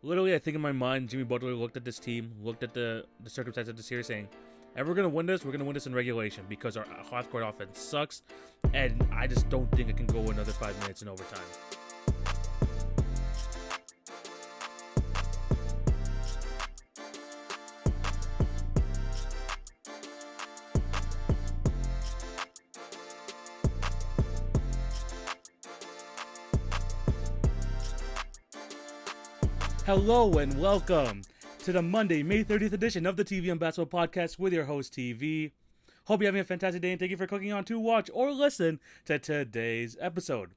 Literally, I think in my mind, Jimmy Butler looked at this team, looked at the circumstances of the series, saying, "If we're gonna win this, we're gonna win this in regulation because our half-court offense sucks, and I just don't think it can go another 5 minutes in overtime." Hello and welcome to the Monday, May 30th edition of the TV and Basketball Podcast with your host, TV. Hope you're having a fantastic day and thank you for clicking on to watch or listen to today's episode.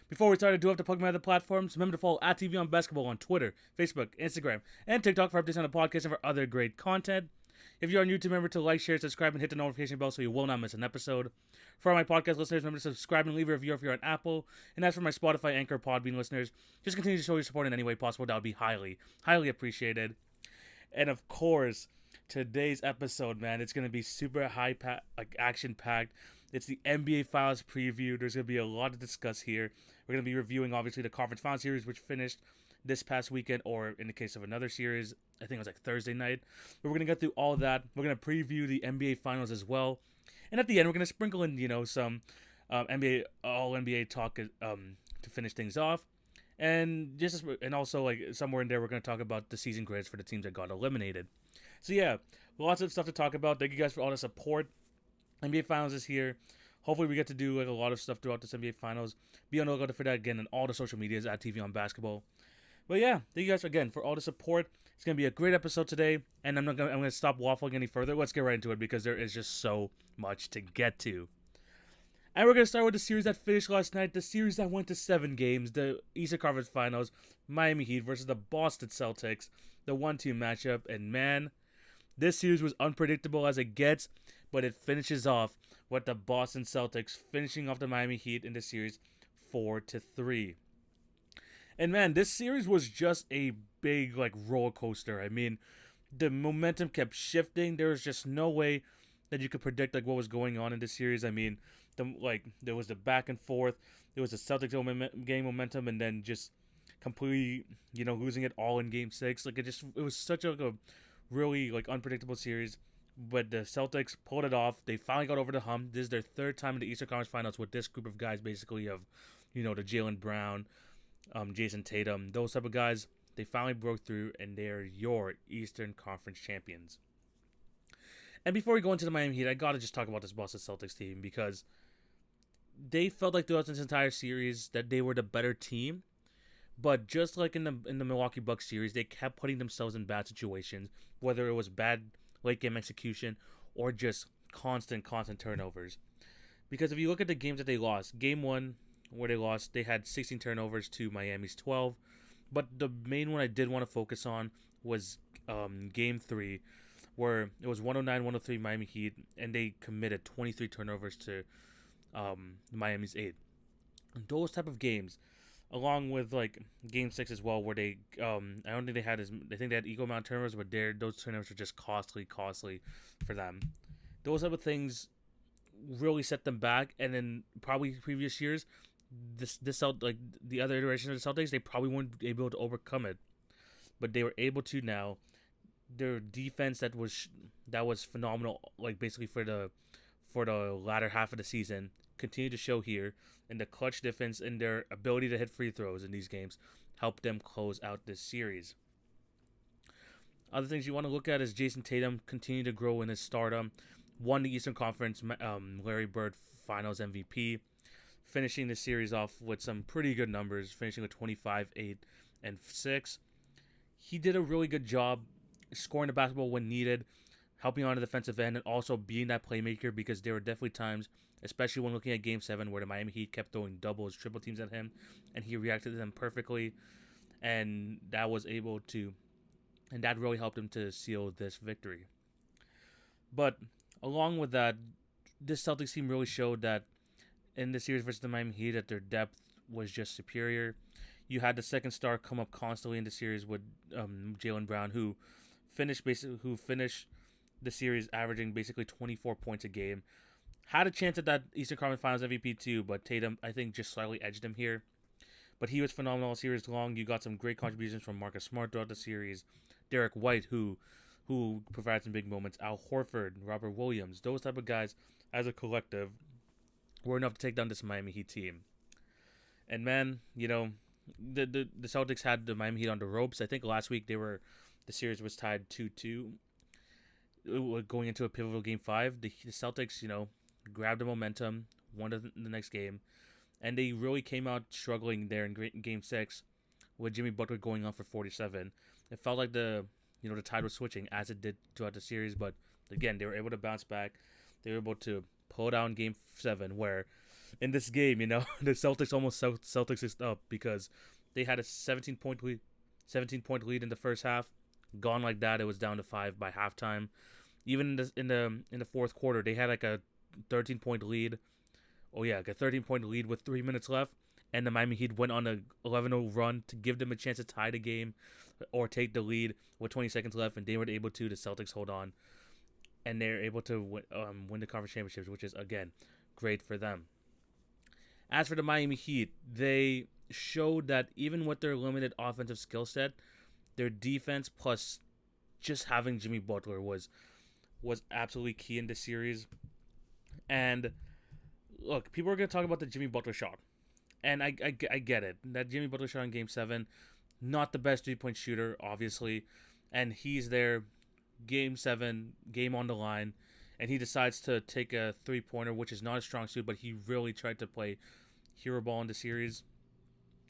Before we start, I do have to plug my other platforms. Remember to follow at TV on Basketball on Twitter, Facebook, Instagram, and TikTok for updates on the podcast and for other great content. If you're on YouTube, remember to like, share, subscribe, and hit the notification bell so you will not miss an episode. For my podcast listeners, remember to subscribe and leave a review if you're on Apple. And as for my Spotify, Anchor, Podbean listeners, just continue to show your support in any way possible. That would be highly, highly appreciated. And of course, today's episode, man, it's going to be super action-packed. It's the NBA Finals preview. There's going to be a lot to discuss here. We're going to be reviewing, obviously, the Conference Finals series, which finished this past weekend, or in the case of another series, I think it was like Thursday night. But we're going to get through all of that. We're going to preview the NBA Finals as well. And at the end, we're going to sprinkle in, some NBA, AllNBA talk to finish things off. And also, like, somewhere in there, we're going to talk about the season grades for the teams that got eliminated. So, yeah, lots of stuff to talk about. Thank you guys for all the support. NBA Finals is here. Hopefully, we get to do like a lot of stuff throughout this NBA Finals. Be on the lookout for that again on all the social medias at TV on Basketball. But yeah, thank you guys again for all the support. It's gonna be a great episode today, and I'm gonna stop waffling any further. Let's get right into it because there is just so much to get to. And we're gonna start with the series that finished last night, the series that went to 7 games, the Eastern Conference Finals, Miami Heat versus the Boston Celtics, the 1-2 matchup, and man, this series was unpredictable as it gets, but it finishes off with the Boston Celtics finishing off the Miami Heat in the series 4-3. And man, this series was just a big roller coaster. I mean, the momentum kept shifting. There was just no way that you could predict what was going on in this series. I mean, there was the back and forth. There was the Celtics game momentum, and then just completely losing it all in Game 6. It was such a really unpredictable series. But the Celtics pulled it off. They finally got over the hump. This is their 3rd time in the Eastern Conference Finals with this group of guys, basically of the Jaylen Brown, Jayson Tatum, those type of guys. They finally broke through, and they are your Eastern Conference champions. And before we go into the Miami Heat, I gotta just talk about this Boston Celtics team because they felt like throughout this entire series that they were the better team. But just like in the Milwaukee Bucks series, they kept putting themselves in bad situations, whether it was bad late game execution or just constant turnovers. Because if you look at the games that they lost, Game 1 where they lost, they had 16 turnovers to Miami's 12. But the main one I did want to focus on was Game 3, where it was 109-103 Miami Heat, and they committed 23 turnovers to Miami's 8. Those type of games, along with Game 6 as well, where they I don't think they had I think they had equal amount of turnovers, but those turnovers were just costly for them. Those type of things really set them back, and then probably previous years, the other iterations of the Celtics, they probably weren't able to overcome it, but they were able to now. Their defense that was phenomenal, basically for the latter half of the season, continued to show here, and the clutch defense and their ability to hit free throws in these games helped them close out this series. Other things you want to look at is Jayson Tatum continued to grow in his stardom, won the Eastern Conference Larry Bird Finals MVP, finishing the series off with some pretty good numbers, finishing with 25, 8, and 6. He did a really good job scoring the basketball when needed, helping on the defensive end, and also being that playmaker, because there were definitely times, especially when looking at Game 7, where the Miami Heat kept throwing doubles, triple teams at him, and he reacted to them perfectly, and that really helped him to seal this victory. But along with that, this Celtics team really showed that in the series versus the Miami Heat that their depth was just superior. You had the second star come up constantly in the series with Jaylen Brown, who finished the series averaging basically 24 points a game. Had a chance at that Eastern Conference Finals MVP too, but Tatum, I think, just slightly edged him here. But he was phenomenal all series long. You got some great contributions from Marcus Smart throughout the series. Derek White, who provides some big moments. Al Horford, Robert Williams, those type of guys as a collective were enough to take down this Miami Heat team. And man, the Celtics had the Miami Heat on the ropes. I think last week the series was tied 2-2 going into a pivotal game 5. The Celtics, grabbed the momentum, won the next game, and they really came out struggling there in game 6 with Jimmy Butler going on for 47. It felt like the tide was switching as it did throughout the series, but again, they were able to bounce back. They were able to pull down game 7, where in this game, the Celtics almost Celtics up because they had a 17-point lead in the first half. Gone like that, it was down to 5 by halftime. Even in the fourth quarter, they had like a 13-point lead. Oh yeah, like a 13-point lead with 3 minutes left, and the Miami Heat went on a 11-0 run to give them a chance to tie the game or take the lead with 20 seconds left, and they were able to. The Celtics hold on, and they're able to win the conference championships, which is again great for them. As for the Miami Heat, they showed that even with their limited offensive skill set, their defense plus just having Jimmy Butler was absolutely key in this series. And look, people are going to talk about the Jimmy Butler shot. And I get it. That Jimmy Butler shot in Game 7, not the best three-point shooter, obviously. And he's there, Game 7, game on the line, and he decides to take a three-pointer, which is not a strong suit, but he really tried to play hero ball in the series,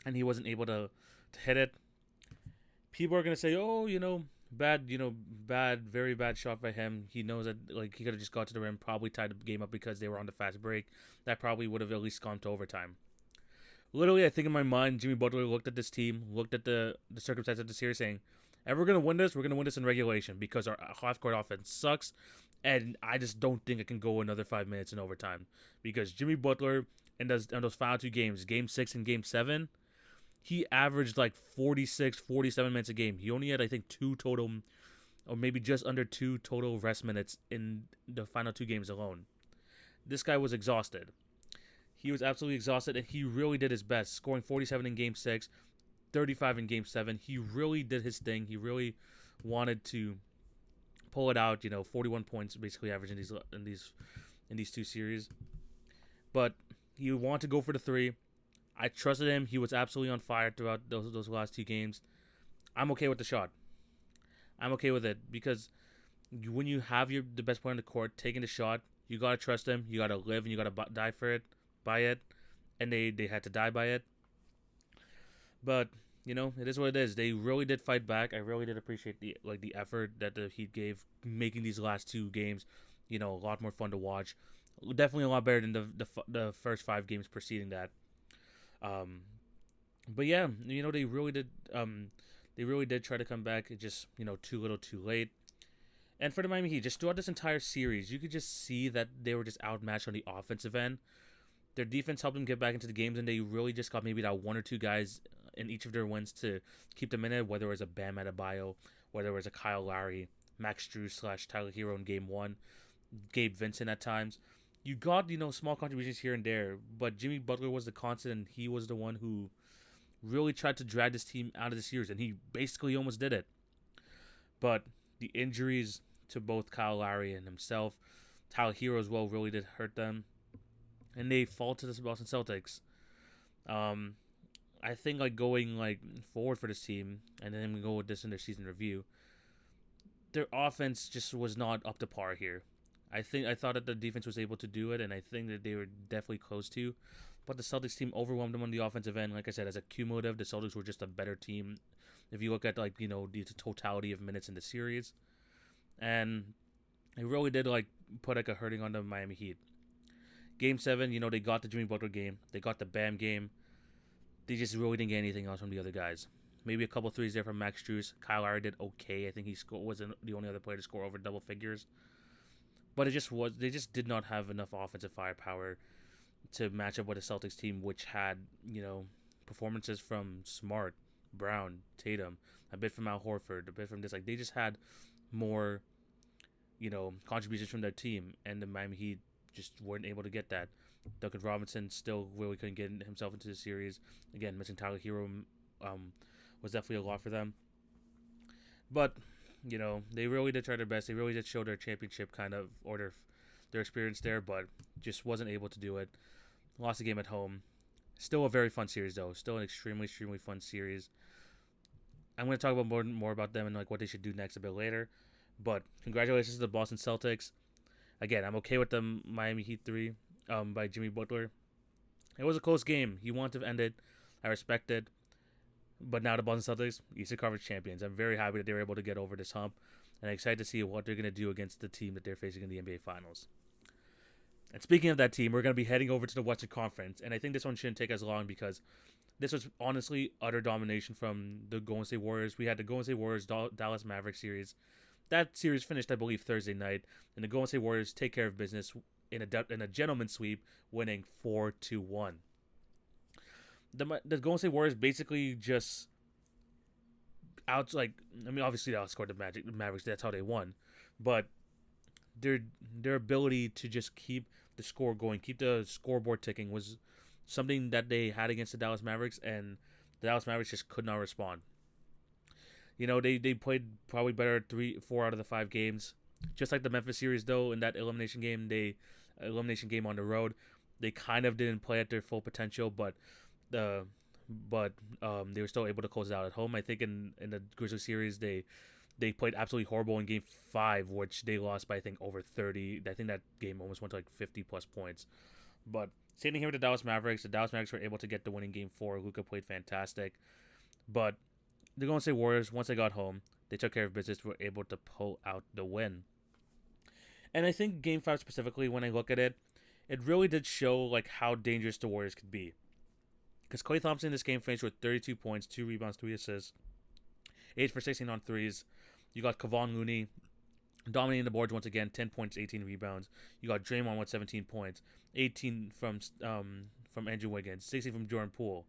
and he wasn't able to hit it. People are going to say, oh, very bad shot by him. He knows that he could have just got to the rim, probably tied the game up because they were on the fast break. That probably would have at least gone to overtime. Literally, I think in my mind, Jimmy Butler looked at this team, looked at the circumstances of the series, saying, if we're going to win this, we're going to win this in regulation because our half-court offense sucks, and I just don't think it can go another 5 minutes in overtime because Jimmy Butler in those final 2 games, Game 6 and Game 7, he averaged 46, 47 minutes a game. He only had, I think, 2 total, or maybe just under 2 total rest minutes in the final 2 games alone. This guy was exhausted. He was absolutely exhausted, and he really did his best, scoring 47 in Game 6, 35 in Game 7. He really did his thing. He really wanted to pull it out. 41 points basically average in these 2 series. But he wanted to go for the 3. I trusted him. He was absolutely on fire throughout those last 2 games. I'm okay with the shot. I'm okay with it because when you have the best player on the court taking the shot, you gotta trust him. You gotta live and you gotta die for it, by it, and they had to die by it. But it is what it is. They really did fight back. I really did appreciate the effort that the Heat gave, making these last 2 games, a lot more fun to watch. Definitely a lot better than the first 5 games preceding that. But yeah, they really did. They really did try to come back. It just too little, too late. And for the Miami Heat, just throughout this entire series, you could just see that they were just outmatched on the offensive end. Their defense helped them get back into the games, and they really just got maybe that 1 or 2 guys in each of their wins to keep them in it, whether it was a Bam Adebayo, whether it was a Kyle Lowry, Max Strus / Tyler Hero in Game 1, Gabe Vincent at times. You got, small contributions here and there, but Jimmy Butler was the constant, and he was the one who really tried to drag this team out of the series, and he basically almost did it. But the injuries to both Kyle Lowry and himself, Tyler Hero as well, really did hurt them, and they fall to the Boston Celtics. I think going forward for this team, and then we go with this in their season review, their offense just was not up to par here. I thought that the defense was able to do it, and I think that they were definitely close to. But the Celtics team overwhelmed them on the offensive end. Like I said, as a cumulative, the Celtics were just a better team. If you look at the totality of minutes in the series, and it really did put a hurting on the Miami Heat. Game 7, they got the Jimmy Butler game, they got the Bam game. They just really didn't get anything else from the other guys. Maybe a couple threes there from Max Strus. Kyle Lowry did okay. I think he wasn't the only other player to score over double figures. But they just did not have enough offensive firepower to match up with a Celtics team which had, performances from Smart, Brown, Tatum, a bit from Al Horford, a bit from this. They just had more, contributions from their team, and the Miami Heat just weren't able to get that. Duncan Robinson still really couldn't get himself into the series. Again, missing Tyler Hero was definitely a lot for them. But, they really did try their best. They really did show their championship kind of, or their experience there, but just wasn't able to do it. Lost the game at home. Still a very fun series, though. Still an extremely, extremely fun series. I'm going to talk about more about them and like what they should do next a bit later. But congratulations to the Boston Celtics. Again, I'm okay with the Miami Heat 3 by Jimmy Butler. It was a close game. He wanted to end it. I respect it. But now the Boston Celtics, Eastern Conference champions. I'm very happy that they were able to get over this hump. And I'm excited to see what they're going to do against the team that they're facing in the NBA Finals. And speaking of that team, we're going to be heading over to the Western Conference. And I think this one shouldn't take as long because this was honestly utter domination from the Golden State Warriors. We had the Golden State Warriors Dallas Mavericks series. That series finished, I believe, Thursday night. And the Golden State Warriors take care of business in a gentleman's sweep, winning 4-1. The Golden State Warriors basically just obviously they outscored the Mavericks. That's how they won. But their ability to just keep the score going, keep the scoreboard ticking was something that they had against the Dallas Mavericks, and the Dallas Mavericks just could not respond. They played probably better 4 out of the 5 games. Just like the Memphis series, though, in that elimination game on the road, they kind of didn't play at their full potential, but they were still able to close it out at home. I think in the Grizzlies series, they played absolutely horrible in Game 5, which they lost by, I think, over 30. I think that game almost went to, 50-plus points. But same thing here with the Dallas Mavericks. The Dallas Mavericks were able to get the winning Game 4. Luka played fantastic. But the Golden State Warriors, once they got home, they took care of business, were able to pull out the win. And I think Game 5 specifically, when I look at it, it really did show, how dangerous the Warriors could be. Because Klay Thompson in this game finished with 32 points, 2 rebounds, 3 assists, 8 for 16 on threes. You got Kevon Looney dominating the boards once again, 10 points, 18 rebounds. You got Draymond with 17 points, 18 from Andrew Wiggins, 16 from Jordan Poole.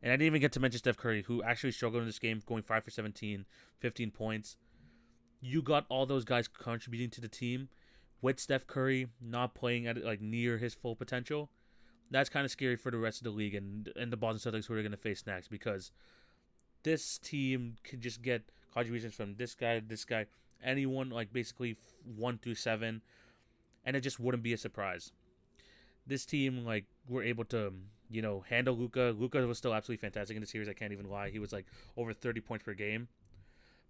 And I didn't even get to mention Steph Curry, who actually struggled in this game, going 5 for 17, 15 points. You got all those guys contributing to the team, with Steph Curry not playing at near his full potential. That's kind of scary for the rest of the league and the Boston Celtics who are going to face next, because this team could just get contributions from this guy, anyone, basically 1 through 7, and it just wouldn't be a surprise. This team, were able to, handle Luka. Luka was still absolutely fantastic in the series, I can't even lie. He was, over 30 points per game.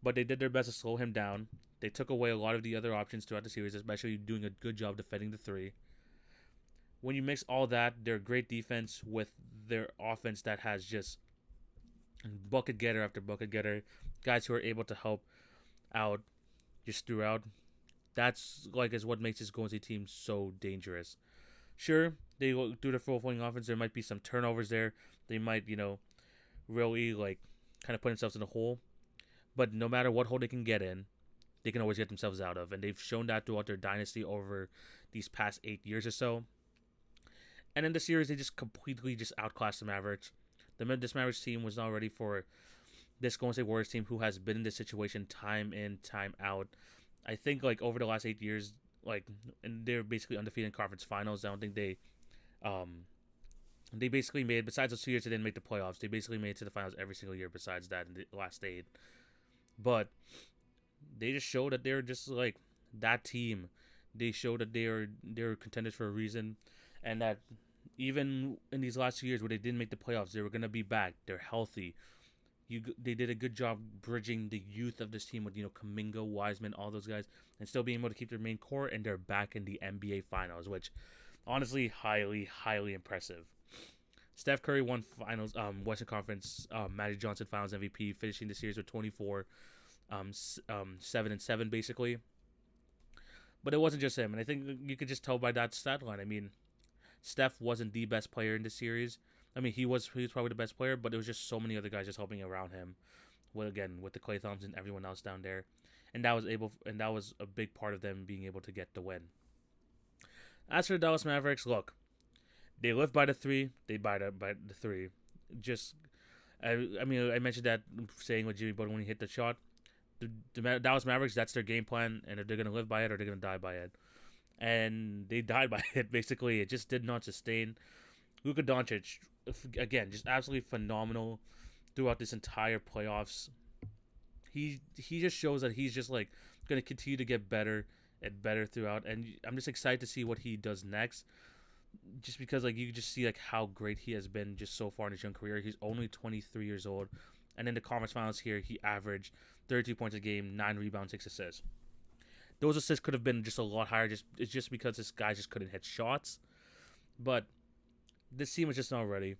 But they did their best to slow him down. They took away a lot of the other options throughout the series, especially doing a good job defending the 3. When you mix all that, their great defense with their offense that has just bucket getter after bucket getter, guys who are able to help out just throughout, that's is what makes this Golden State team so dangerous. Sure, they do their full flowing offense. There might be some turnovers there. They might, really kind of put themselves in a hole. But no matter what hole they can get in, they can always get themselves out of. And they've shown that throughout their dynasty over these past 8 years or so. And in the series, they just completely outclassed the Mavericks. This Mavericks team was not ready for this Golden State Warriors team who has been in this situation time in, time out. I think over the last 8 years, and they're basically undefeated in conference finals. I don't think they basically made, besides those 2 years they didn't make the playoffs, they basically made it to the finals every single year besides that in the last 8. But they just showed that they're just that team. They showed that they're contenders for a reason, and that even in these last 2 years where they didn't make the playoffs, they were gonna be back. They're healthy. They did a good job bridging the youth of this team with Kuminga, Wiseman, all those guys, and still being able to keep their main core. And they're back in the NBA Finals, which honestly highly, highly impressive. Steph Curry won Finals, Western Conference, Magic Johnson Finals MVP, finishing the series with 24, 7-7 basically. But it wasn't just him, and I think you could just tell by that stat line. I mean, Steph wasn't the best player in this series. I mean, he was probably the best player, but there was just so many other guys just helping around him. Well, again, with the Klay Thompson, everyone else down there, and that was a big part of them being able to get the win. As for the Dallas Mavericks, look, they live by the 3. They by the 3. Just, I mentioned that saying with Jimmy Butler when he hit the shot. The Dallas Mavericks, that's their game plan, and if they're gonna live by it or they're gonna die by it. and they died by it. Basically, it just did not sustain. Luka Doncic, again, just absolutely phenomenal throughout this entire playoffs. He just shows that he's just like going to continue to get better and better throughout, and I'm just excited to see what he does next. Just because like you just see like how great he has been just so far in his young career. He's only 23 years old, and in the conference finals here, he averaged 32 points a game, 9 rebounds, 6 assists. Those assists could have been just a lot higher. It's just because this guy just couldn't hit shots. But this team was just not ready.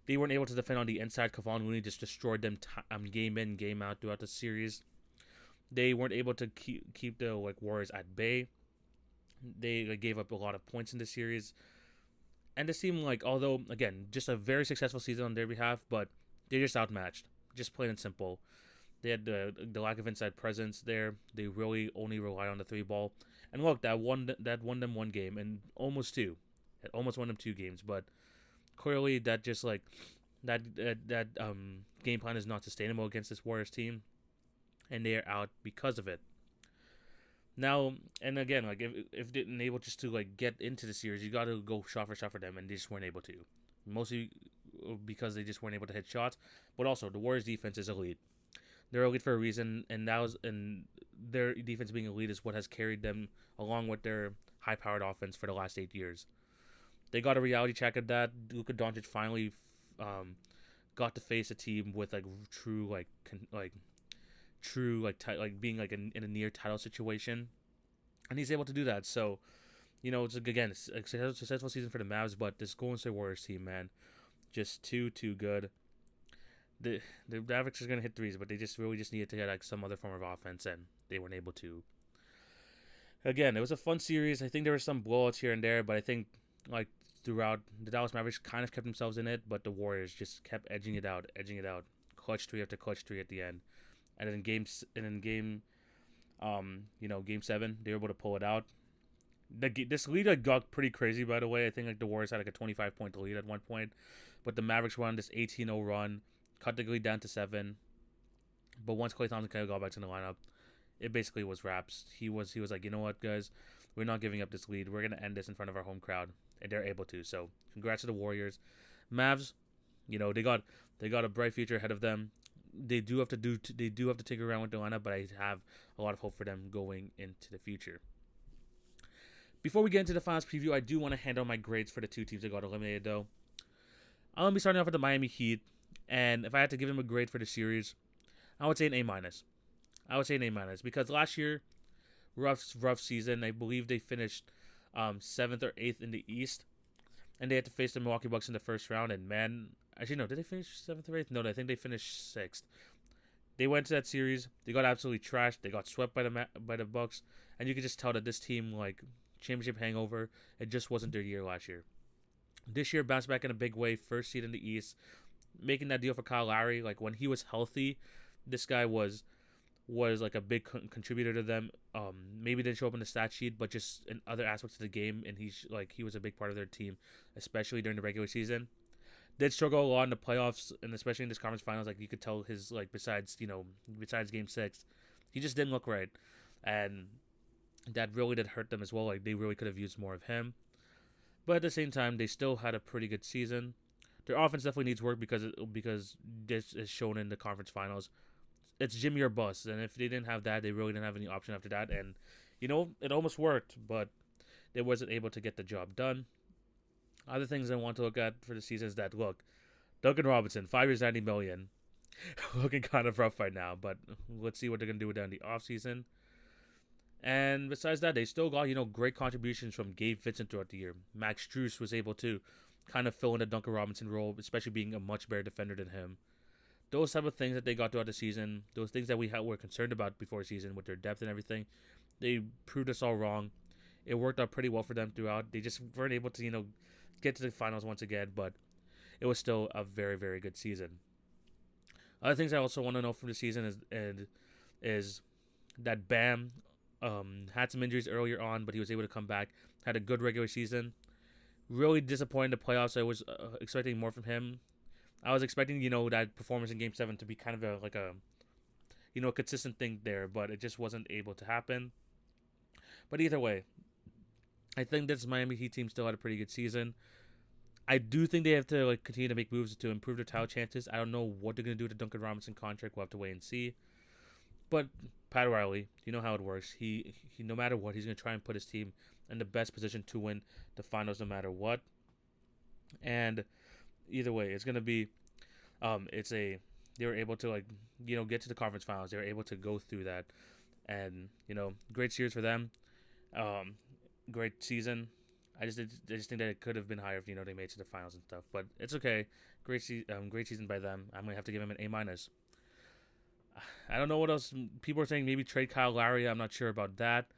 They weren't able to defend on the inside. Kevon Looney just destroyed them game in, game out throughout the series. They weren't able to keep the Warriors at bay. They gave up a lot of points in the series. And it seemed like, although, again, just a very successful season on their behalf, but they just outmatched. Just plain and simple. They had the lack of inside presence there. They really only relied on the 3 ball. And look, that won them one game, and almost two. It almost won them 2 games, but clearly that just that game plan is not sustainable against this Warriors team, and they are out because of it. Now, and again, if they're able just to get into the series, you got to go shot for them, and they just weren't able to. Mostly because they just weren't able to hit shots, but also the Warriors' defense is elite. They're elite for a reason, and their defense being elite is what has carried them along with their high-powered offense for the last 8 years. They got a reality check of that. Luka Doncic finally got to face a team with being in a near title situation, and he's able to do that. So, it's again a successful season for the Mavs, but this Golden State Warriors team, man, just too good. The Mavericks are gonna hit threes, but they just needed to get some other form of offense, and they weren't able to. Again, it was a fun series. I think there were some blowouts here and there, but I think throughout, the Dallas Mavericks kind of kept themselves in it, but the Warriors just kept edging it out. Clutch 3 after clutch 3 at the end. And in game 7, they were able to pull it out. This lead got pretty crazy, by the way. I think the Warriors had a 25-point lead at one point, but the Mavericks won this 18-0 run, cut the lead down to 7. But once Klay Thompson kind of got back to the lineup, it basically was wraps. He was like, you know what, guys, we're not giving up this lead. We're gonna end this in front of our home crowd, and they're able to. So congrats to the Warriors. Mavs, they got a bright future ahead of them. They do have to take around with the lineup, but I have a lot of hope for them going into the future. Before we get into the finals preview, I do want to hand out my grades for the 2 teams that got eliminated, though. I'm going to be starting off with the Miami Heat, and if I had to give them a grade for the series, I would say an A-. Because last year, rough season. I believe they finished 7th or 8th in the East, and they had to face the Milwaukee Bucks in the first round, and man, actually, no, did they finish 7th or 8th? No, I think they finished 6th. They went to that series. They got absolutely trashed. They got swept by the Bucks, and you could just tell that this team, championship hangover, it just wasn't their year last year. This year, bounced back in a big way. First seed in the East, making that deal for Kyle Lowry. When he was healthy, this guy was a big contributor to them. Maybe didn't show up in the stat sheet, but just in other aspects of the game, and he was a big part of their team, especially during the regular season. Did struggle a lot in the playoffs, and especially in this conference finals. You could tell his besides Game 6, he just didn't look right, and that really did hurt them as well. They really could have used more of him, but at the same time, they still had a pretty good season. Their offense definitely needs work because this is shown in the conference finals. It's Jimmy or bust, and if they didn't have that, they really didn't have any option after that. And it almost worked, but they wasn't able to get the job done. Other things I want to look at for the season is that, look, Duncan Robinson, 5 years, $90 million, looking kind of rough right now, but let's see what they're going to do with that in the offseason. And besides that, they still got, great contributions from Gabe Vincent throughout the year. Max Strus was able to kind of fill in the Duncan Robinson role, especially being a much better defender than him. Those type of things that they got throughout the season, those things that we were concerned about before the season with their depth and everything, they proved us all wrong. It worked out pretty well for them throughout. They just weren't able to, get to the finals once again, but it was still a very, very good season. Other things I also want to know from the season is that Bam had some injuries earlier on, but he was able to come back, had a good regular season. Really disappointed in the playoffs. I was expecting more from him. I was expecting, that performance in Game 7 to be kind of a consistent thing there, but it just wasn't able to happen. But either way, I think this Miami Heat team still had a pretty good season. I do think they have to continue to make moves to improve their title chances. I don't know what they're gonna do with the Duncan Robinson contract. We'll have to wait and see. But Pat Riley, you know how it works. He no matter what, he's gonna try and put his team in the best position to win the finals, no matter what. And either way, it's gonna be, it's a they were able to get to the conference finals. They were able to go through that, and great series for them. Um, Great season. I just think that it could have been higher if they made it to the finals and stuff. But it's okay. Great season by them. I'm gonna have to give him an A minus. I don't know what else people are saying. Maybe trade Kyle Lowry. I'm not sure about that.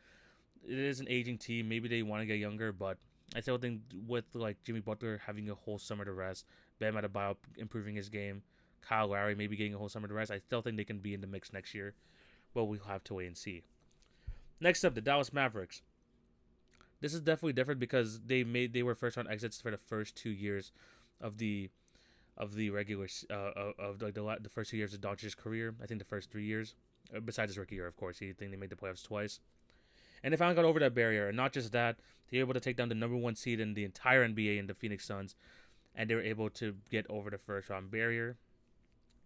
It is an aging team. Maybe they want to get younger, but I still think with Jimmy Butler having a whole summer to rest, Bam Adebayo improving his game, Kyle Lowry maybe getting a whole summer to rest, I still think they can be in the mix next year. But we'll have to wait and see. Next up, the Dallas Mavericks. This is definitely different because they were first round exits for the first 2 years of the regular the first 2 years of Doncic's career. I think the first 3 years, besides his rookie year, of course. He think they made the playoffs twice, and they finally got over that barrier. And not just that, they were able to take down the number 1 seed in the entire NBA in the Phoenix Suns, and they were able to get over the first round barrier.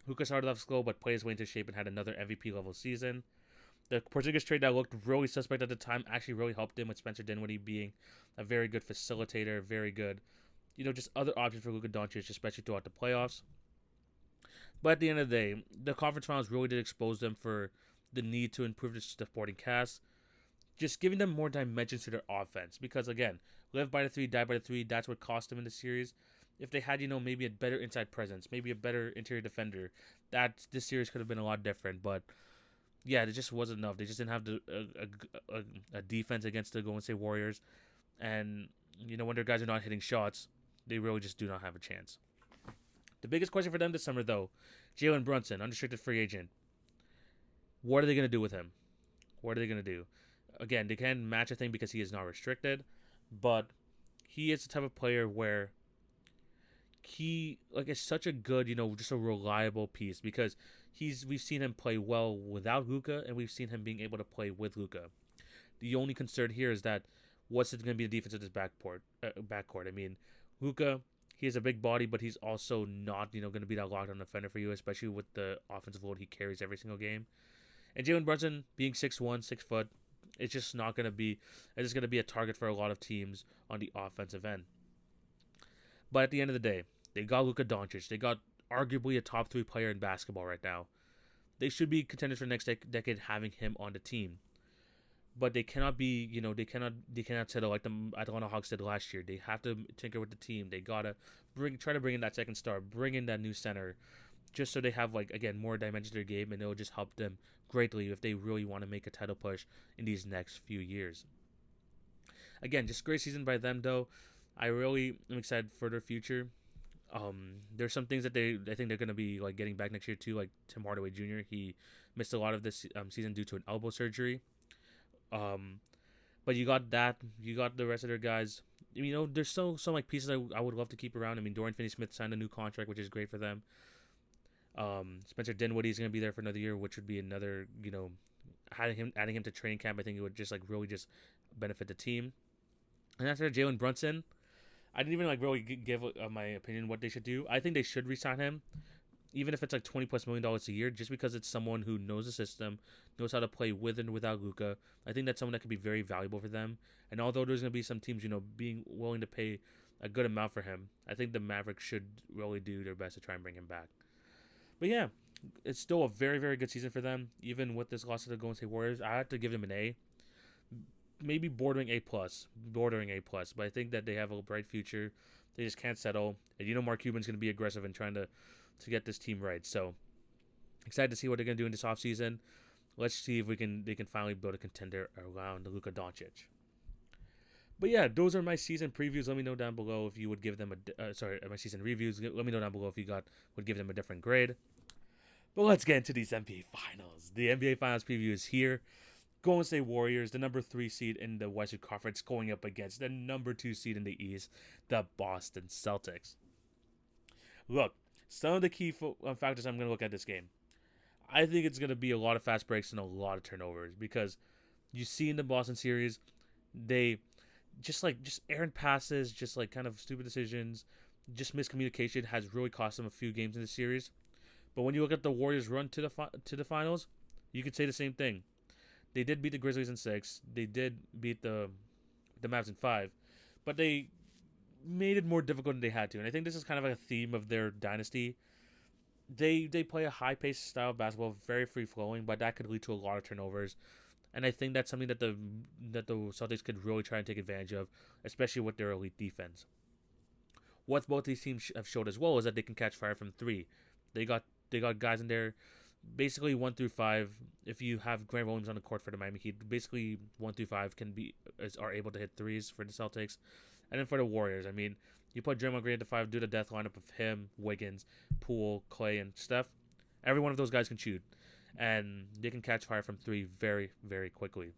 Luka started off slow, but played his way into shape and had another MVP level season. The Porzingis trade that looked really suspect at the time actually really helped him with Spencer Dinwiddie being a very good facilitator, very good, just other options for Luka Doncic, especially throughout the playoffs. But at the end of the day, the conference finals really did expose them for the need to improve the supporting cast, just giving them more dimensions to their offense. Because again, live by the 3, die by the 3, that's what cost them in the series. If they had, maybe a better inside presence, maybe a better interior defender, this series could have been a lot different. But yeah, it just wasn't enough. They just didn't have a defense against the Golden State Warriors. And, when their guys are not hitting shots, they really just do not have a chance. The biggest question for them this summer, though, Jalen Brunson, unrestricted free agent. What are they going to do with him? What are they going to do? Again, they can match a thing because he is not restricted. But he is the type of player where he is such a good, just a reliable piece because we've seen him play well without Luka and we've seen him being able to play with Luka. The only concern here is that what's it going to be the defense of this backcourt? I mean, Luka, he has a big body, but he's also not, going to be that lockdown defender for you, especially with the offensive load he carries every single game. And Jalen Brunson being 6'1", 6 foot, it's just not going to be. It's just going to be a target for a lot of teams on the offensive end. But at the end of the day, they got Luka Doncic. They got arguably a top 3 player in basketball right now. They should be contenders for the next decade having him on the team. But they cannot be, they cannot settle like the Atlanta Hawks did last year. They have to tinker with the team. They gotta try to bring in that second star, bring in that new center, just so they have again more dimension to their game, and it'll just help them greatly if they really want to make a title push in these next few years. Again, just great season by them though. I really am excited for their future. There's some things that I think they're gonna be getting back next year too, like Tim Hardaway Jr. He missed a lot of this season due to an elbow surgery. But you got that. You got the rest of their guys. There's some pieces I would love to keep around. I mean, Dorian Finney-Smith signed a new contract, which is great for them. Spencer Dinwiddie is gonna be there for another year, which would be another. Adding him to training camp, I think it would just really just benefit the team. And after Jalen Brunson, I didn't even really give my opinion what they should do. I think they should re-sign him, even if it's $20+ million a year, just because it's someone who knows the system, knows how to play with and without Luka. I think that's someone that could be very valuable for them. And although there's going to be some teams, being willing to pay a good amount for him, I think the Mavericks should really do their best to try and bring him back. But yeah, it's still a very, very good season for them. Even with this loss to the Golden State Warriors, I have to give them an A. Maybe bordering A+. But I think that they have a bright future. They just can't settle. And Mark Cuban's going to be aggressive in trying to get this team right. So excited to see what they're going to do in this offseason. Let's see if they can finally build a contender around Luka Doncic. But yeah, those are my season previews. Let me know down below if you would give them my season reviews. Let me know down below if you would give them a different grade. But let's get into these NBA Finals. The NBA Finals preview is here. Golden State Warriors, the number 3 seed in the Western Conference, going up against the number 2 seed in the East, the Boston Celtics. Look, some of the key factors I'm going to look at this game. I think it's going to be a lot of fast breaks and a lot of turnovers because you see in the Boston series, they just errant passes, just like kind of stupid decisions, just miscommunication has really cost them a few games in the series. But when you look at the Warriors' run to the finals, you could say the same thing. They did beat the Grizzlies in 6. They did beat the Mavs in 5, but they made it more difficult than they had to. And I think this is kind of like a theme of their dynasty. They play a high paced style of basketball, very free flowing, but that could lead to a lot of turnovers. And I think that's something that the Celtics could really try and take advantage of, especially with their elite defense. What both these teams have showed as well is that they can catch fire from 3. They got guys in there, basically 1 through 5. If you have Grant Williams on the court for the Miami Heat, basically 1 through 5 are able to hit threes for the Celtics, and then for the Warriors, I mean, you put Draymond Green at the 5, do the death lineup of him, Wiggins, Poole, Clay, and Steph. Every one of those guys can shoot, and they can catch fire from 3 very, very quickly.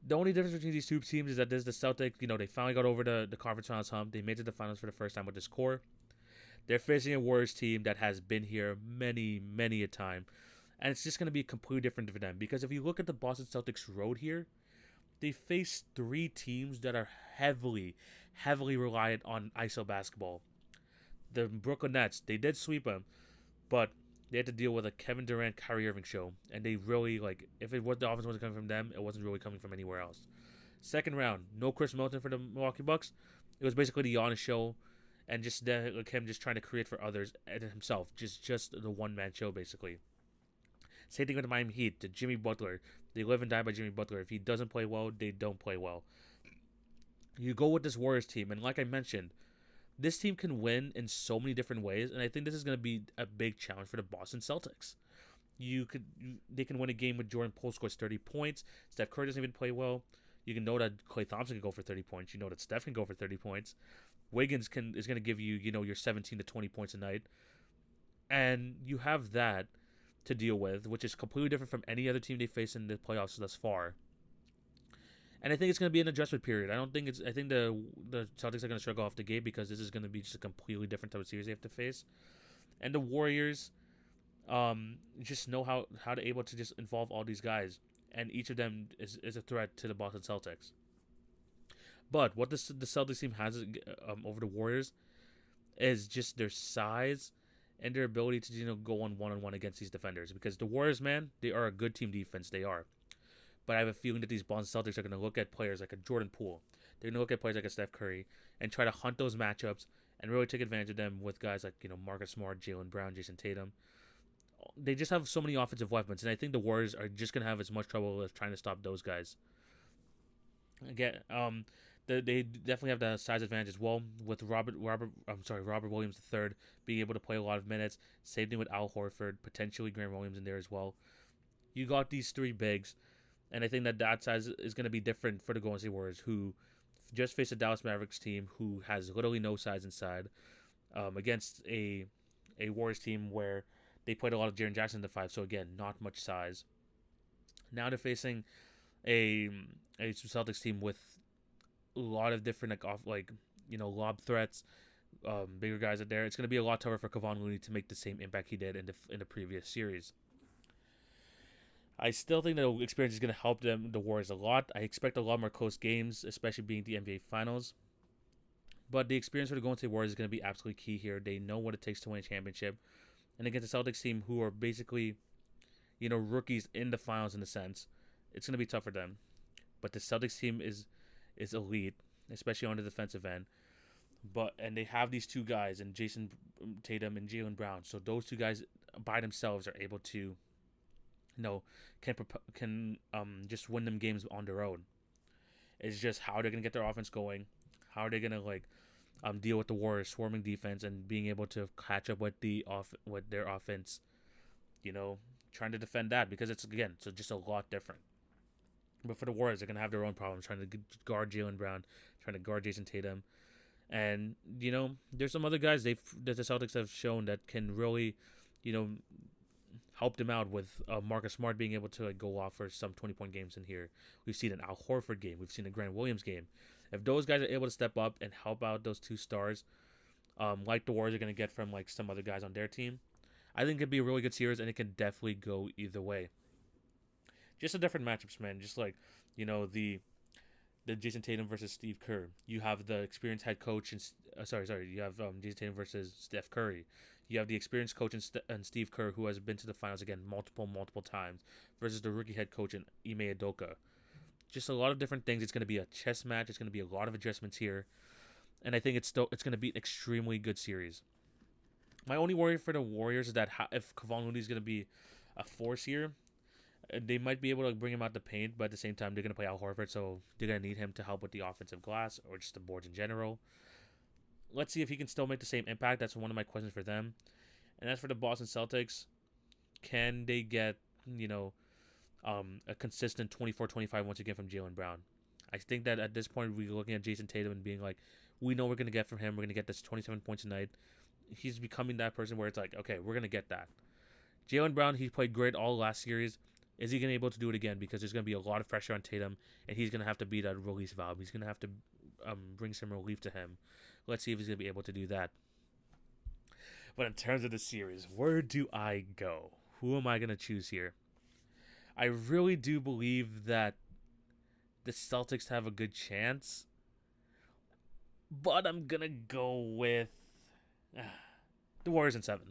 The only difference between these two teams is that this is the Celtics. They finally got over the conference finals hump. They made it to the finals for the first time with this core. They're facing a Warriors team that has been here many, many a time. And it's just going to be completely different for them. Because if you look at the Boston Celtics road here, they face 3 teams that are heavily, heavily reliant on ISO basketball. The Brooklyn Nets, they did sweep them, but they had to deal with a Kevin Durant, Kyrie Irving show. And they really, if the offense wasn't coming from them, it wasn't really coming from anywhere else. Second round, no Chris Middleton for the Milwaukee Bucks. It was basically the Giannis show, and just him just trying to create for others and himself. Just the one-man show, basically. Same thing with the Miami Heat, the Jimmy Butler. They live and die by Jimmy Butler. If he doesn't play well, they don't play well. You go with this Warriors team, and like I mentioned, this team can win in so many different ways, and I think this is going to be a big challenge for the Boston Celtics. They can win a game with Jordan Poole scores 30 points. Steph Curry doesn't even play well. You can know that Klay Thompson can go for 30 points. You know that Steph can go for 30 points. Wiggins is going to give you, your 17 to 20 points a night. And you have that to deal with, which is completely different from any other team they face in the playoffs thus far. And I think it's going to be an adjustment period. I think the Celtics are going to struggle off the gate because this is going to be just a completely different type of series they have to face. And the Warriors just know how to able to just involve all these guys. And each of them is a threat to the Boston Celtics. But what the Celtics team has over the Warriors is just their size and their ability to go on one-on-one against these defenders. Because the Warriors, man, they are a good team defense. They are. But I have a feeling that these Boston Celtics are going to look at players like a Jordan Poole. They're going to look at players like a Steph Curry and try to hunt those matchups and really take advantage of them with guys like Marcus Smart, Jaylen Brown, Jayson Tatum. They just have so many offensive weapons, and I think the Warriors are just going to have as much trouble as trying to stop those guys. Again, they definitely have the size advantage as well with Robert Williams III being able to play a lot of minutes. Same thing with Al Horford, potentially Grant Williams in there as well. You got these 3 bigs, and I think that size is going to be different for the Golden State Warriors, who just faced a Dallas Mavericks team who has literally no size inside, against a Warriors team where they played a lot of Jaren Jackson in the 5, so again, not much size. Now they're facing a Celtics team with a lot of different lob threats, bigger guys out there. It's going to be a lot tougher for Kevon Looney to make the same impact he did in the previous series. I still think the experience is going to help the Warriors a lot. I expect a lot more close games, especially being the NBA Finals. But the experience for the Golden State Warriors is going to be absolutely key here. They know what it takes to win a championship. And against the Celtics team, who are basically, rookies in the finals in a sense, it's going to be tough for them. But the Celtics team is elite, especially on the defensive end. And they have these 2 guys, and Jayson Tatum and Jaylen Brown. So those 2 guys by themselves are able to, can just win them games on their own. It's just how they're gonna get their offense going, how are they gonna deal with the Warriors' swarming defense and being able to catch up with with their offense. Trying to defend that because it's just a lot different. But for the Warriors, they're gonna have their own problems trying to guard Jaylen Brown, trying to guard Jayson Tatum, and there's some other guys that the Celtics have shown that can really, help them out with Marcus Smart being able to go off for some 20-point games in here. We've seen an Al Horford game. We've seen a Grant Williams game. If those guys are able to step up and help out those 2 stars, like the Warriors are going to get from some other guys on their team, I think it could be a really good series, and it can definitely go either way. Just a different matchups, man. Just the the Jayson Tatum versus Steve Kerr. You have the experienced head coach and you have Jayson Tatum versus Steph Curry. You have the experienced coach and Steve Kerr, who has been to the finals again multiple times, versus the rookie head coach and Ime Udoka. Just a lot of different things. It's going to be a chess match. It's going to be a lot of adjustments here, and I think it's going to be an extremely good series. My only worry for the Warriors is that if Kevon Looney is going to be a force here, they might be able to bring him out the paint, but at the same time, they're going to play Al Horford, so they're going to need him to help with the offensive glass or just the boards in general. Let's see if he can still make the same impact. That's one of my questions for them. And as for the Boston Celtics, can they get, a consistent 24-25 once again from Jaylen Brown? I think that at this point, we're looking at Jayson Tatum and being like, we know we're going to get from him. We're going to get this 27 points a night. He's becoming that person where it's like, okay, we're going to get that. Jaylen Brown, he played great all last series. Is he going to be able to do it again? Because there's going to be a lot of pressure on Tatum, and he's going to have to be that release valve. He's going to have to bring some relief to him. Let's see if he's going to be able to do that. But in terms of the series, where do I go? Who am I going to choose here? I really do believe that the Celtics have a good chance, but I'm going to go with the Warriors in 7.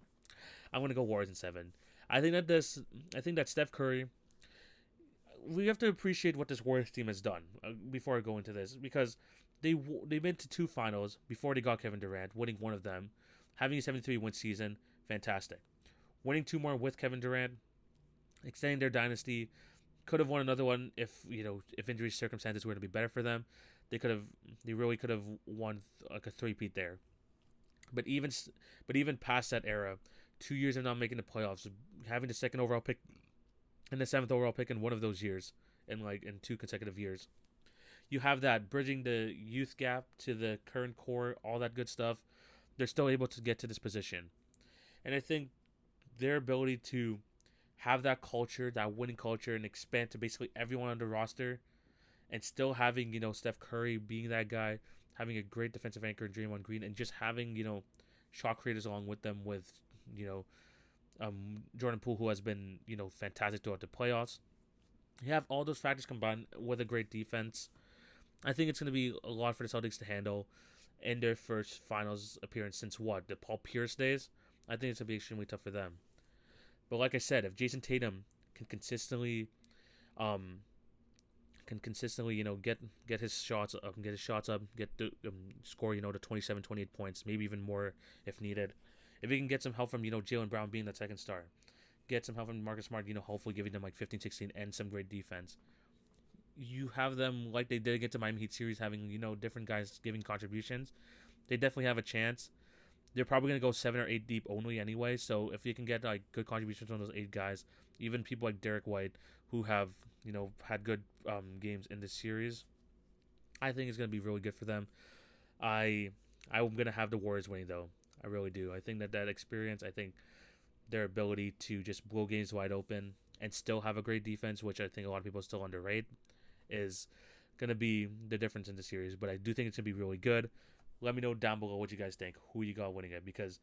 I'm going to go Warriors in 7. I think that Steph Curry, we have to appreciate what this Warriors team has done before I go into this, because they've been to 2 finals before they got Kevin Durant, winning one of them, having a 73-win season, fantastic. Winning 2 more with Kevin Durant, extending their dynasty, could have won another one if injury circumstances were to be better for them. They really could have won like a 3-peat there. But even past that era, 2 years of not making the playoffs, having the 2nd overall pick and the 7th overall pick in one of those years, in 2 consecutive years. You have that bridging the youth gap to the current core, all that good stuff. They're still able to get to this position. And I think their ability to have that culture, that winning culture, and expand to basically everyone on the roster, and still having, Steph Curry being that guy, having a great defensive anchor in Draymond Green, and just having, shot creators along with them with, Jordan Poole, who has been, fantastic throughout the playoffs. You have all those factors combined with a great defense. I think it's going to be a lot for the Celtics to handle in their first finals appearance since the Paul Pierce days. I think it's going to be extremely tough for them. But like I said, if Jayson Tatum can consistently, get his shots up, score, the 27, 28 points, maybe even more if needed. If he can get some help from, Jaylen Brown being that second star, get some help from Marcus Smart, hopefully giving them like 15, 16 and some great defense. You have them like they did against the Miami Heat series, having, different guys giving contributions. They definitely have a chance. They're probably going to go 7 or 8 deep only anyway, so if you can get like good contributions from those 8 guys, even people like Derek White, who have, had good games in this series, I think it's going to be really good for them. I'm going to have the Warriors winning, though. I really do. I think that experience, I think their ability to just blow games wide open and still have a great defense, which I think a lot of people still underrate, is going to be the difference in the series. But I do think it's going to be really good. Let me know down below what you guys think, who you got winning it, because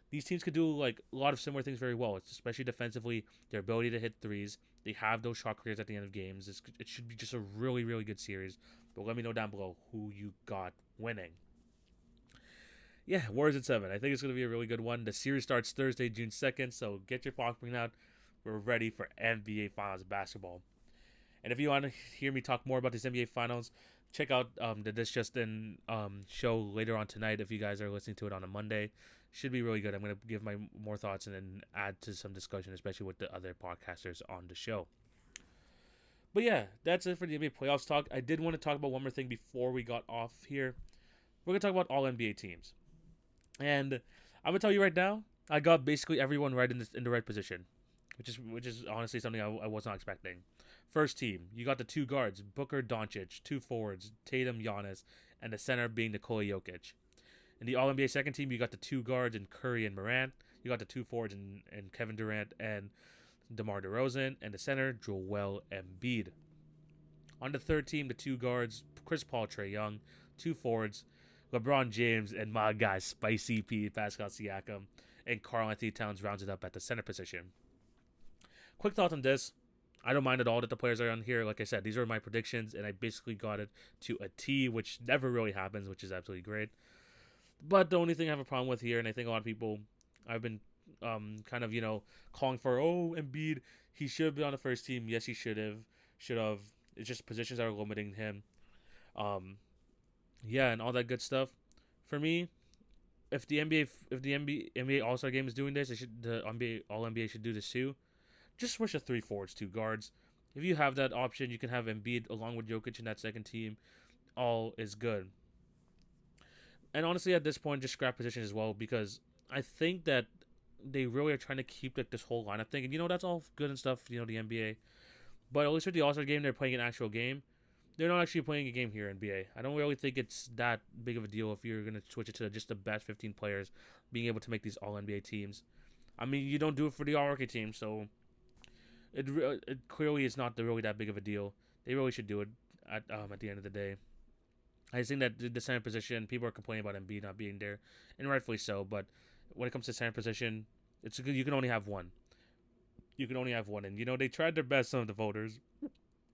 these teams could do like a lot of similar things very well, especially defensively. Their ability to hit threes, they have those shot creators at the end of games. It should be just a really, really good series. But let me know down below who you got winning. Yeah, Warriors at 7. I think it's going to be a really good one. The series starts Thursday, June 2nd, so get your popcorn out. We're ready for NBA Finals basketball. And if you want to hear me talk more about this NBA Finals, check out the This Just In show later on tonight if you guys are listening to it on a Monday. Should be really good. I'm going to give my more thoughts and then add to some discussion, especially with the other podcasters on the show. But yeah, that's it for the NBA playoffs talk. I did want to talk about one more thing before we got off here. We're going to talk about All-NBA teams. And I'm going to tell you right now, I got basically everyone right in the right position, which is honestly something I was not expecting. First team, you got the 2 guards, Booker, Doncic, 2 forwards, Tatum, Giannis, and the center being Nikola Jokic. In the All-NBA second team, you got the 2 guards in Curry and Morant. You got the 2 forwards in Kevin Durant and DeMar DeRozan, and the center, Joel Embiid. On the third team, the 2 guards, Chris Paul, Trae Young, 2 forwards, LeBron James, and my guy, Spicy P, Pascal Siakam, and Karl Anthony Towns rounds it up at the center position. Quick thoughts on this. I don't mind at all that the players are on here. Like I said, these are my predictions, and I basically got it to a T, which never really happens, which is absolutely great. But the only thing I have a problem with here, and I think a lot of people, I've been kind of, calling for, Embiid, he should have been on the first team. Yes, he should have. It's just positions are limiting him. Yeah, and all that good stuff. For me, if the NBA All-Star game is doing this, the NBA All-NBA should do this too. Just switch to 3 forwards, 2 guards. If you have that option, you can have Embiid along with Jokic in that second team. All is good. And honestly, at this point, just scrap positions as well, because I think that they really are trying to keep this whole lineup thing. And that's all good and stuff, the NBA. But at least with the All-Star game, they're playing an actual game. They're not actually playing a game here in NBA. I don't really think it's that big of a deal if you're going to switch it to just the best 15 players being able to make these All-NBA teams. I mean, you don't do it for the All-Rookie team, so it clearly is not really that big of a deal. They really should do it at the end of the day. I just think that the center position, people are complaining about Embiid not being there, and rightfully so, but when it comes to center position, it's good. You can only have one. And, they tried their best, some of the voters,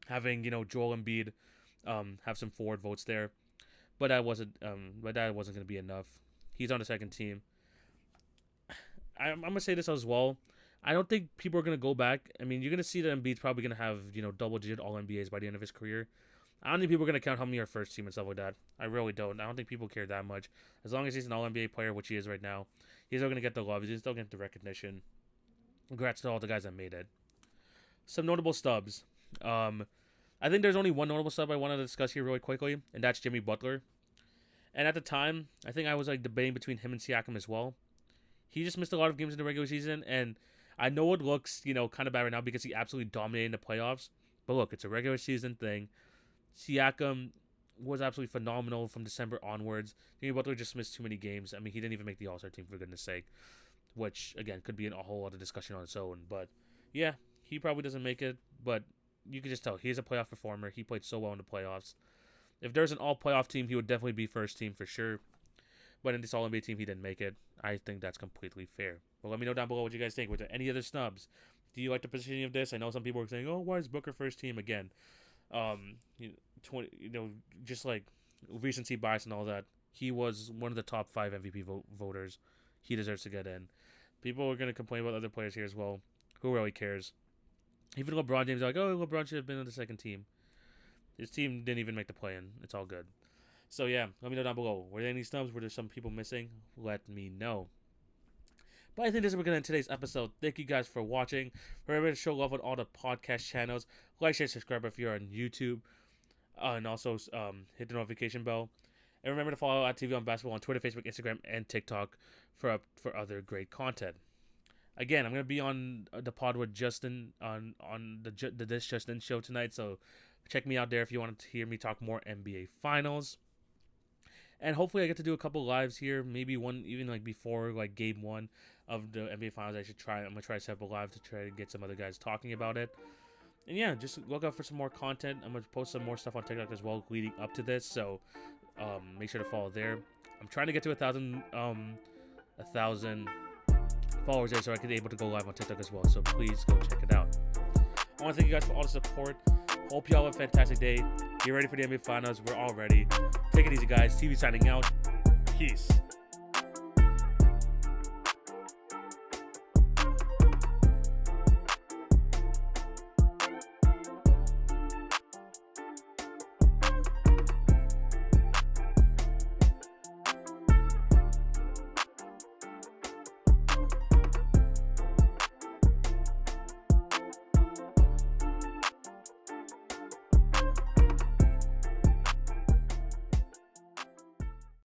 having, Joel Embiid have some forward votes there. But that wasn't going to be enough. He's on the second team. I'm going to say this as well. I don't think people are going to go back. I mean, you're going to see that Embiid's probably going to have, double-digit All-NBAs by the end of his career. I don't think people are going to count how many are first team and stuff like that. I really don't. I don't think people care that much. As long as he's an All-NBA player, which he is right now, he's still going to get the love. He's still going to get the recognition. Congrats to all the guys that made it. Some notable stubs. I think there's only one notable stub I want to discuss here really quickly, and that's Jimmy Butler. And at the time, I think I was debating between him and Siakam as well. He just missed a lot of games in the regular season, and I know it looks, kind of bad right now because he absolutely dominated in the playoffs. But look, it's a regular season thing. Siakam was absolutely phenomenal from December onwards. Jimmy Butler just missed too many games. I mean, he didn't even make the All-Star team, for goodness sake. Which, again, could be a whole other discussion on its own. But, yeah, he probably doesn't make it. But you can just tell, he's a playoff performer. He played so well in the playoffs. If there's an all-playoff team, he would definitely be first team for sure. But in this All-NBA team, he didn't make it. I think that's completely fair. Well, let me know down below what you guys think. Were there any other snubs? Do you like the positioning of this? I know some people are saying, why is Booker first team again? Just like recency bias and all that. He was one of the top 5 MVP voters. He deserves to get in. People are going to complain about other players here as well. Who really cares? Even LeBron James are like, LeBron should have been on the second team. His team didn't even make the play-in. It's all good. So, yeah, let me know down below. Were there any snubs? Were there some people missing? Let me know. But I think this is what we're going to end today's episode. Thank you guys for watching. Remember to show love on all the podcast channels. Like, share, subscribe if you're on YouTube. And also hit the notification bell. And remember to follow at TV on Basketball on Twitter, Facebook, Instagram, and TikTok for other great content. Again, I'm going to be on the pod with Justin on the This Justin show tonight. So check me out there if you want to hear me talk more NBA Finals. And hopefully I get to do a couple lives here. Maybe one even before game 1 of the NBA Finals. I'm going to try to set up a live to try to get some other guys talking about it. And yeah, just look out for some more content. I'm going to post some more stuff on TikTok as well leading up to this. So make sure to follow there. I'm trying to get to 1,000 followers there so I can be able to go live on TikTok as well. So please go check it out. I want to thank you guys for all the support. Hope y'all have a fantastic day. Get ready for the NBA Finals. We're all ready. Take it easy, guys. TV signing out. Peace.